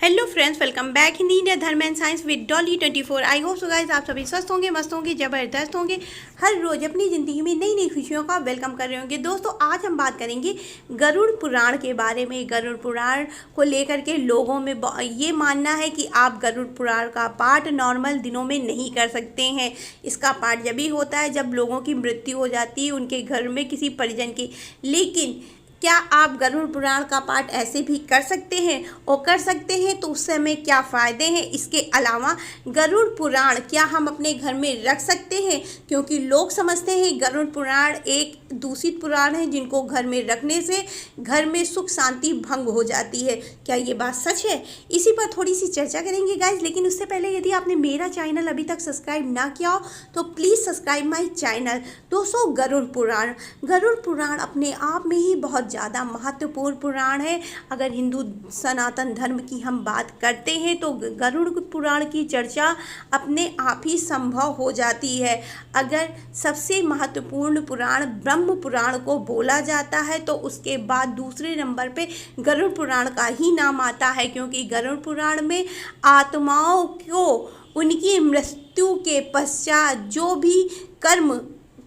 Hello friends, welcome back Hindi India Dharm and science with Dolly 24। I hope so guys आप सभी स्वस्थ होंगे, मस्त होंगे, ज़बरदस्त होंगे, हर रोज़ अपनी ज़िंदगी में नई नई खुशियों का वेलकम कर रहे होंगे। दोस्तों, आज हम बात करेंगे गरुड़ पुराण के बारे में। गरुड़ पुराण को लेकर के लोगों में ये मानना है कि आप गरुड़ पुराण का पाठ नॉर्मल दिनों में नहीं कर सकते हैं। इसका पाठ जब भी होता है जब लोगों की मृत्यु हो जाती है, उनके घर में किसी परिजन की। लेकिन क्या आप गरुड़ पुराण का पाठ ऐसे भी कर सकते हैं? और कर सकते हैं तो उससे हमें क्या फ़ायदे हैं? इसके अलावा गरुड़ पुराण क्या हम अपने घर में रख सकते हैं? क्योंकि लोग समझते हैं गरुड़ पुराण एक दूषित पुराण है, जिनको घर में रखने से घर में सुख शांति भंग हो जाती है। क्या ये बात सच है? इसी पर थोड़ी सी चर्चा करेंगे गाइज। लेकिन उससे पहले यदि आपने मेरा चैनल अभी तक सब्सक्राइब ना किया हो तो प्लीज़ सब्सक्राइब माई चैनल। दोस्तों, गरुड़ पुराण अपने आप में ही बहुत ज़्यादा महत्वपूर्ण पुराण है। अगर हिंदू सनातन धर्म की हम बात करते हैं तो गरुड़ पुराण की चर्चा अपने आप ही संभव हो जाती है। अगर सबसे महत्वपूर्ण पुराण ब्रह्म पुराण को बोला जाता है तो उसके बाद दूसरे नंबर पे गरुड़ पुराण का ही नाम आता है, क्योंकि गरुड़ पुराण में आत्माओं को उनकी मृत्यु के पश्चात जो भी कर्म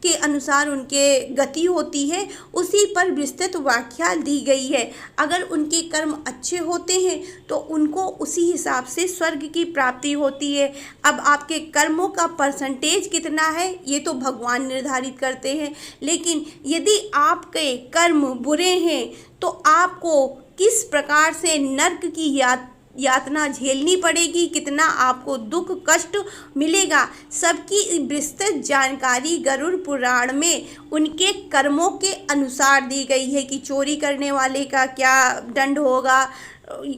के अनुसार उनके गति होती है उसी पर विस्तृत व्याख्या दी गई है। अगर उनके कर्म अच्छे होते हैं तो उनको उसी हिसाब से स्वर्ग की प्राप्ति होती है। अब आपके कर्मों का परसेंटेज कितना है ये तो भगवान निर्धारित करते हैं, लेकिन यदि आपके कर्म बुरे हैं तो आपको किस प्रकार से नर्क की यातना झेलनी पड़ेगी, कितना आपको दुख कष्ट मिलेगा, सबकी विस्तृत जानकारी गरुड़ पुराण में उनके कर्मों के अनुसार दी गई है कि चोरी करने वाले का क्या दंड होगा,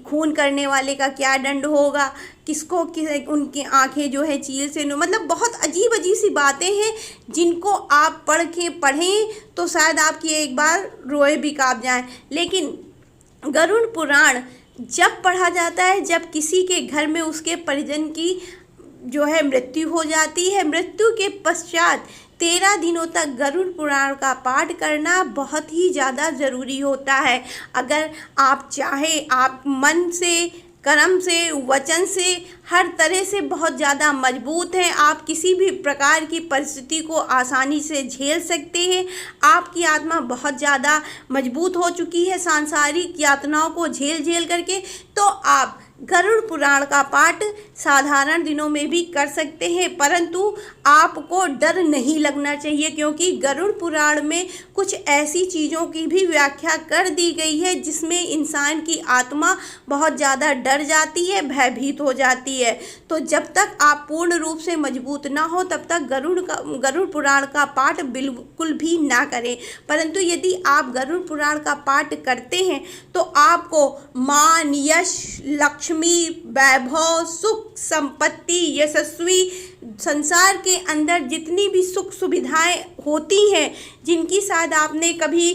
खून करने वाले का क्या दंड होगा, किसको उनकी आंखें जो है चील से मतलब बहुत अजीब अजीब सी बातें हैं जिनको आप पढ़ें तो शायद आपकी एक बार रोए भी कांप जाएं। लेकिन गरुड़ पुराण जब पढ़ा जाता है जब किसी के घर में उसके परिजन की जो है मृत्यु हो जाती है, मृत्यु के पश्चात 13 दिनों तक गरुड़ पुराण का पाठ करना बहुत ही ज़्यादा ज़रूरी होता है। अगर आप चाहे आप मन से, कर्म से, वचन से, हर तरह से बहुत ज़्यादा मजबूत हैं, आप किसी भी प्रकार की परिस्थिति को आसानी से झेल सकते हैं, आपकी आत्मा बहुत ज़्यादा मजबूत हो चुकी है सांसारिक यातनाओं को झेल करके, तो आप गरुड़ पुराण का पाठ साधारण दिनों में भी कर सकते हैं। परंतु आपको डर नहीं लगना चाहिए, क्योंकि गरुड़ पुराण में कुछ ऐसी चीज़ों की भी व्याख्या कर दी गई है जिसमें इंसान की आत्मा बहुत ज़्यादा डर जाती है, भयभीत हो जाती है। तो जब तक आप पूर्ण रूप से मजबूत ना हो तब तक गरुड़ पुराण का पाठ बिल्कुल भी ना करें। परंतु यदि आप गरुड़ पुराण का पाठ करते हैं तो आपको मान, यश, लक्ष्मी, वैभव, सुख, संपत्ति, यशस्वी, संसार के अंदर जितनी भी सुख सुविधाएं होती हैं जिनकी शायद आपने कभी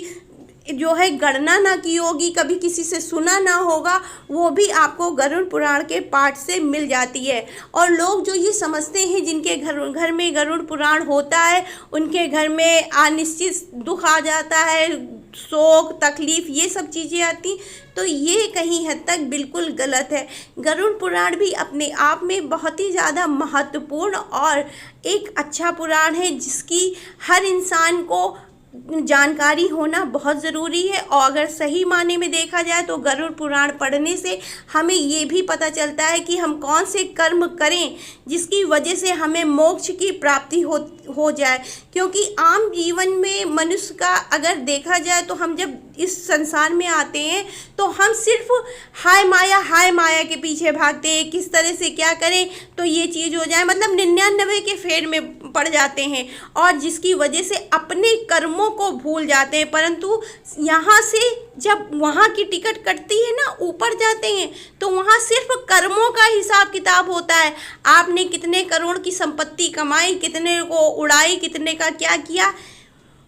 जो है गणना ना की होगी, कभी किसी से सुना ना होगा, वो भी आपको गरुड़ पुराण के पाठ से मिल जाती है। और लोग जो ये समझते हैं जिनके घर में गरुड़ पुराण होता है उनके घर में अनिश्चित दुख आ जाता है, शोक, तकलीफ, ये सब चीज़ें आती, तो ये कहीं हद तक बिल्कुल गलत है। गरुड़ पुराण भी अपने आप में बहुत ही ज़्यादा महत्वपूर्ण और एक अच्छा पुराण है जिसकी हर इंसान को जानकारी होना बहुत ज़रूरी है। और अगर सही माने में देखा जाए तो गरुड़ पुराण पढ़ने से हमें ये भी पता चलता है कि हम कौन से कर्म करें जिसकी वजह से हमें मोक्ष की प्राप्ति हो जाए। क्योंकि आम जीवन में मनुष्य का अगर देखा जाए तो हम जब इस संसार में आते हैं तो हम सिर्फ हाय माया के पीछे भागते हैं, किस तरह से क्या करें तो ये चीज़ हो जाए, मतलब 99 के फेर में पड़ जाते हैं और जिसकी वजह से अपने कर्मों को भूल जाते हैं। परंतु यहाँ से जब वहाँ की टिकट कटती है ना, ऊपर जाते हैं तो वहाँ सिर्फ कर्मों का हिसाब किताब होता है। आपने कितने करोड़ की संपत्ति कमाई, कितने को उड़ाई, कितने का क्या किया,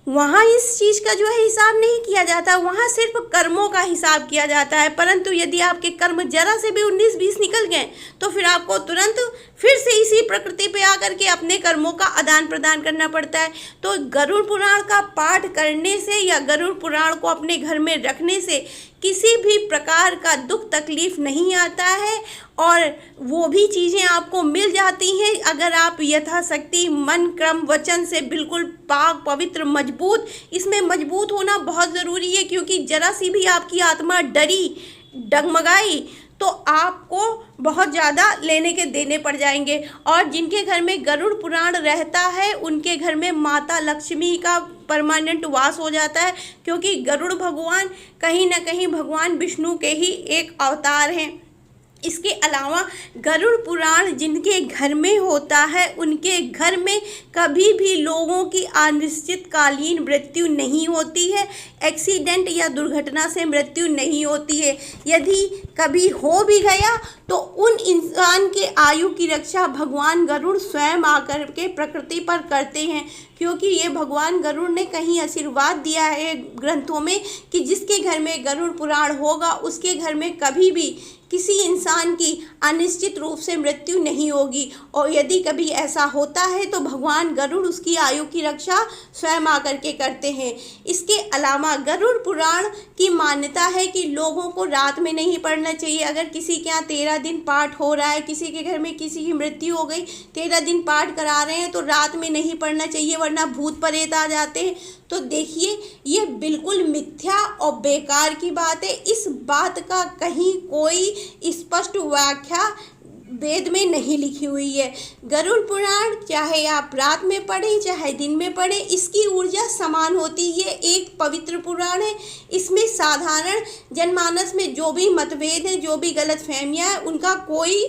वहाँ इस चीज़ का जो है हिसाब नहीं किया जाता, वहाँ सिर्फ कर्मों का हिसाब किया जाता है। परंतु यदि आपके कर्म जरा से भी 19-20 निकल गए तो फिर आपको तुरंत फिर से इसी प्रकृति पे आकर के अपने कर्मों का आदान प्रदान करना पड़ता है। तो गरुड़ पुराण का पाठ करने से या गरुड़ पुराण को अपने घर में रखने से किसी भी प्रकार का दुख तकलीफ नहीं आता है और वो भी चीज़ें आपको मिल जाती हैं अगर आप यथाशक्ति मन क्रम वचन से बिल्कुल पाक पवित्र मजबूत। इसमें मजबूत होना बहुत ज़रूरी है, क्योंकि जरा सी भी आपकी आत्मा डरी डगमगाई तो आपको बहुत ज़्यादा लेने के देने पड़ जाएंगे। और जिनके घर में गरुड़ पुराण रहता है उनके घर में माता लक्ष्मी का परमानेंट वास हो जाता है, क्योंकि गरुड़ भगवान कहीं ना कहीं भगवान विष्णु के ही एक अवतार हैं। इसके अलावा गरुड़ पुराण जिनके घर में होता है उनके घर में कभी भी लोगों की अनिश्चितकालीन मृत्यु नहीं होती है, एक्सीडेंट या दुर्घटना से मृत्यु नहीं होती है। यदि कभी हो भी गया तो उन इंसान के आयु की रक्षा भगवान गरुड़ स्वयं आकर के प्रकृति पर करते हैं, क्योंकि ये भगवान गरुड़ ने कहीं आशीर्वाद दिया है ग्रंथों में कि जिसके घर में गरुड़ पुराण होगा उसके घर में कभी भी किसी इंसान की अनिश्चित रूप से मृत्यु नहीं होगी। और यदि कभी ऐसा होता है तो भगवान गरुड़ उसकी आयु की रक्षा स्वयं आकर के करते हैं। इसके अलावा गरुड़ पुराण की मान्यता है कि लोगों को रात में नहीं पढ़ना चाहिए। अगर किसी के यहाँ 13 दिन पाठ हो रहा है, किसी के घर में किसी की मृत्यु हो गई, 13 दिन पाठ करा रहे हैं तो रात में नहीं पढ़ना चाहिए, वरना भूत प्रेत आ जाते हैं। तो देखिए ये बिल्कुल मिथ्या और बेकार की बात है। इस बात का कहीं कोई स्पष्ट व्याख्या वेद में नहीं लिखी हुई है। गरुड़ पुराण चाहे आप रात में पढ़ें चाहे दिन में पढ़ें, इसकी ऊर्जा समान होती है। एक पवित्र पुराण है। इसमें साधारण जनमानस में जो भी मतभेद हैं, जो भी गलतफहमियां हैं, उनका कोई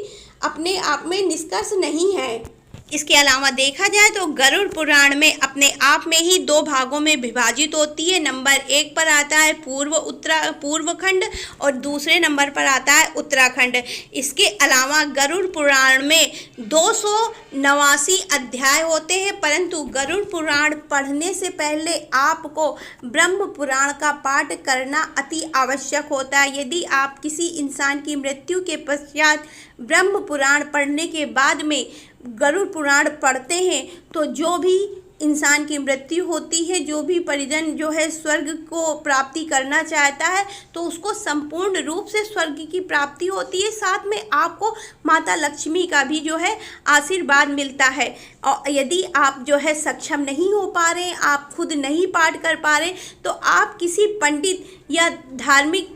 अपने आप में निष्कर्ष नहीं है। इसके अलावा देखा जाए तो गरुड़ पुराण में अपने आप में ही 2 भागों में विभाजित होती है। नंबर 1 पर आता है पूर्व खंड और दूसरे नंबर पर आता है उत्तराखंड। इसके अलावा गरुड़ पुराण में 289 अध्याय होते हैं, परंतु गरुड़ पुराण पढ़ने से पहले आपको ब्रह्म पुराण का पाठ करना अति आवश्यक होता है। यदि आप किसी इंसान की मृत्यु के पश्चात ब्रह्म पुराण पढ़ने के बाद में गरुड़ पुराण पढ़ते हैं तो जो भी इंसान की मृत्यु होती है, जो भी परिजन जो है स्वर्ग को प्राप्ति करना चाहता है तो उसको संपूर्ण रूप से स्वर्ग की प्राप्ति होती है। साथ में आपको माता लक्ष्मी का भी जो है आशीर्वाद मिलता है। और यदि आप जो है सक्षम नहीं हो पा रहे हैं, आप खुद नहीं पाठ कर पा रहे, तो आप किसी पंडित या धार्मिक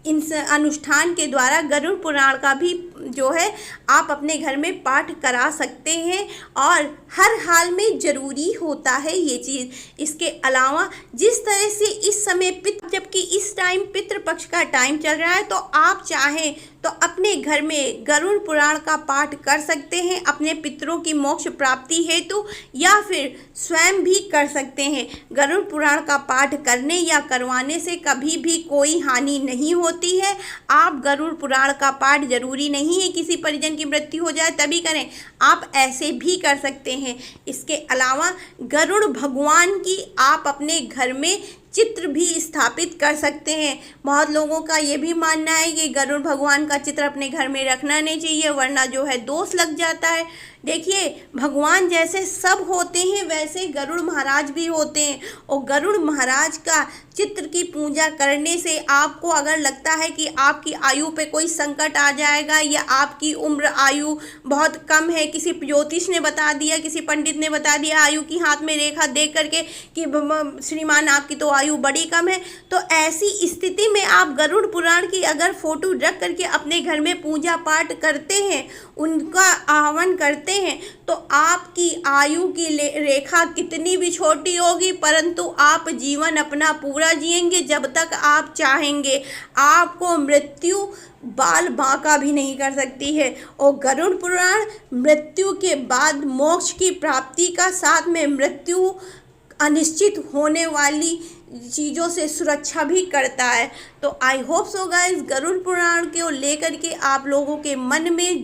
इन अनुष्ठान के द्वारा गरुड़ पुराण का भी जो है आप अपने घर में पाठ करा सकते हैं, और हर हाल में ज़रूरी होता है ये चीज़। इसके अलावा जिस तरह से इस समय जबकि इस टाइम पितृपक्ष का टाइम चल रहा है, तो आप चाहें तो अपने घर में गरुड़ पुराण का पाठ कर सकते हैं अपने पितरों की मोक्ष प्राप्ति हेतु, या फिर स्वयं भी कर सकते हैं। गरुड़ पुराण का पाठ करने या करवाने से कभी भी कोई हानि नहीं होती है। आप गरुड़ पुराण का पाठ जरूरी नहीं है किसी परिजन की मृत्यु हो जाए तभी करें, आप ऐसे भी कर सकते हैं। इसके अलावा गरुड़ भगवान की आप अपने घर में चित्र भी स्थापित कर सकते हैं। बहुत लोगों का ये भी मानना है कि गरुड़ भगवान का चित्र अपने घर में रखना नहीं चाहिए, वरना जो है दोष लग जाता है। देखिए भगवान जैसे सब होते हैं वैसे गरुड़ महाराज भी होते हैं, और गरुड़ महाराज का चित्र की पूजा करने से आपको अगर लगता है कि आपकी आयु पे कोई संकट आ जाएगा या आपकी उम्र आयु बहुत कम है, किसी ज्योतिष ने बता दिया, किसी पंडित ने बता दिया आयु की हाथ में रेखा देख करके कि श्रीमान आपकी तो आयु बड़ी कम है, तो ऐसी स्थिति में आप गरुड़ पुराण की अगर फोटो रख करके अपने घर में पूजा पाठ करते हैं, उनका आह्वान करते हैं, तो आपकी आयु की रेखा कितनी भी छोटी होगी परंतु आप जीवन अपना पूरा जिएंगे जब तक आप चाहेंगे। आपको मृत्यु बाल बांका भी नहीं कर सकती है। और गरुड़ पुराण मृत्यु के बाद मोक्ष की प्राप्ति का, साथ में मृत्यु अनिश्चित होने वाली चीज़ों से सुरक्षा भी करता है। तो I hope so guys Garuda Purana को लेकर के आप लोगों के मन में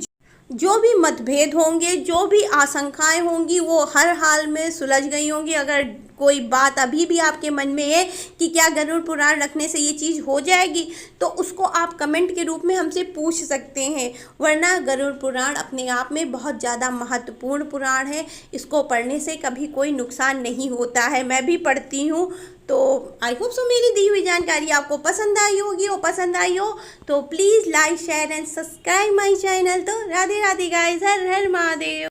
जो भी मतभेद होंगे, जो भी आशंकाएं होंगी, वो हर हाल में सुलझ गई होंगी। अगर कोई बात अभी भी आपके मन में है कि क्या गरुड़ पुराण रखने से ये चीज़ हो जाएगी, तो उसको आप कमेंट के रूप में हमसे पूछ सकते हैं। वरना गरुड़ पुराण अपने आप में बहुत ज़्यादा महत्वपूर्ण पुराण है, इसको पढ़ने से कभी कोई नुकसान नहीं होता है। मैं भी पढ़ती हूँ, तो आई होप सो मेरी दी हुई जानकारी आपको पसंद आई होगी, और पसंद आई हो तो please like share and subscribe my channel. तो राधे राधे गाइस, हर हर महादेव।